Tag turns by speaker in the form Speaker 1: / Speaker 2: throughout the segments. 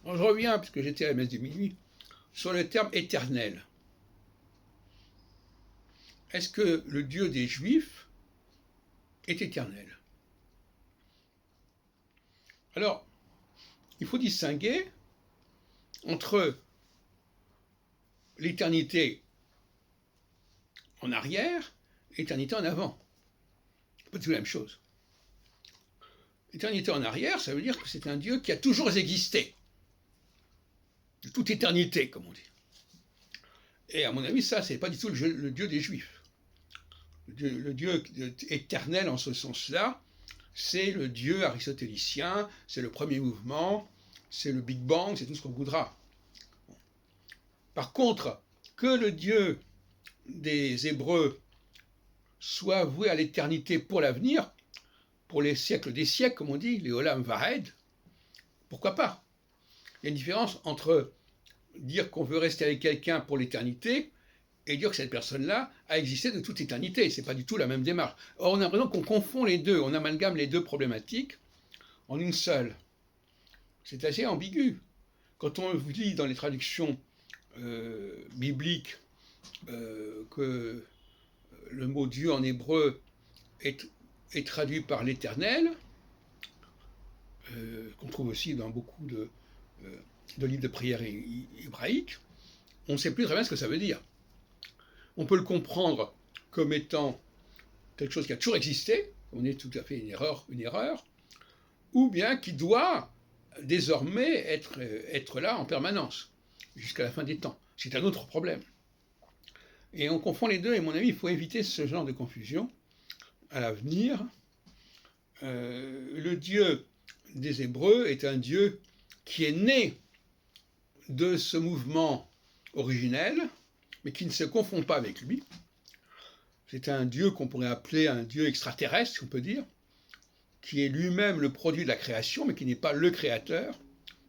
Speaker 1: Je reviens, puisque j'étais à la messe de minuit, sur le terme éternel. Est-ce que le Dieu des Juifs est éternel? Alors, il faut distinguer entre l'éternité en arrière et l'éternité en avant. C'est pas tout la même chose. L'éternité en arrière, ça veut dire que c'est un Dieu qui a toujours existé. De toute éternité, comme on dit. Et à mon avis, ça, c'est pas du tout le Dieu des Juifs. Le Dieu éternel en ce sens-là, c'est le Dieu aristotélicien, c'est le premier mouvement, c'est le Big Bang, c'est tout ce qu'on voudra. Par contre, que le Dieu des Hébreux soit voué à l'éternité pour l'avenir, pour les siècles des siècles, comme on dit, les Olam Vahed, pourquoi pas? Il y a une différence entre dire qu'on veut rester avec quelqu'un pour l'éternité et dire que cette personne-là a existé de toute éternité. C'est pas du tout la même démarche. Or, on a l'impression qu'on confond les deux, on amalgame les deux problématiques en une seule. C'est assez ambigu. Quand on lit dans les traductions bibliques que le mot Dieu en hébreu est traduit par l'Éternel, qu'on trouve aussi dans beaucoup de livres de prière hébraïques, on ne sait plus très bien ce que ça veut dire. On peut le comprendre comme étant quelque chose qui a toujours existé, on est tout à fait une erreur, ou bien qui doit désormais être là en permanence, jusqu'à la fin des temps. C'est un autre problème. Et on confond les deux, et à mon avis, il faut éviter ce genre de confusion à l'avenir. Le Dieu des Hébreux est un Dieu qui est né de ce mouvement originel, mais qui ne se confond pas avec lui. C'est un Dieu qu'on pourrait appeler un Dieu extraterrestre, si on peut dire, qui est lui-même le produit de la création, mais qui n'est pas le créateur,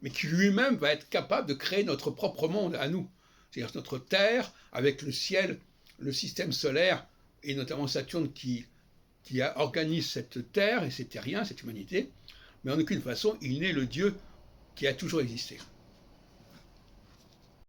Speaker 1: mais qui lui-même va être capable de créer notre propre monde à nous. C'est-à-dire notre Terre, avec le ciel, le système solaire, et notamment Saturne qui organise cette Terre et ces terriens, cette humanité, mais en aucune façon, il n'est le Dieu qui a toujours existé.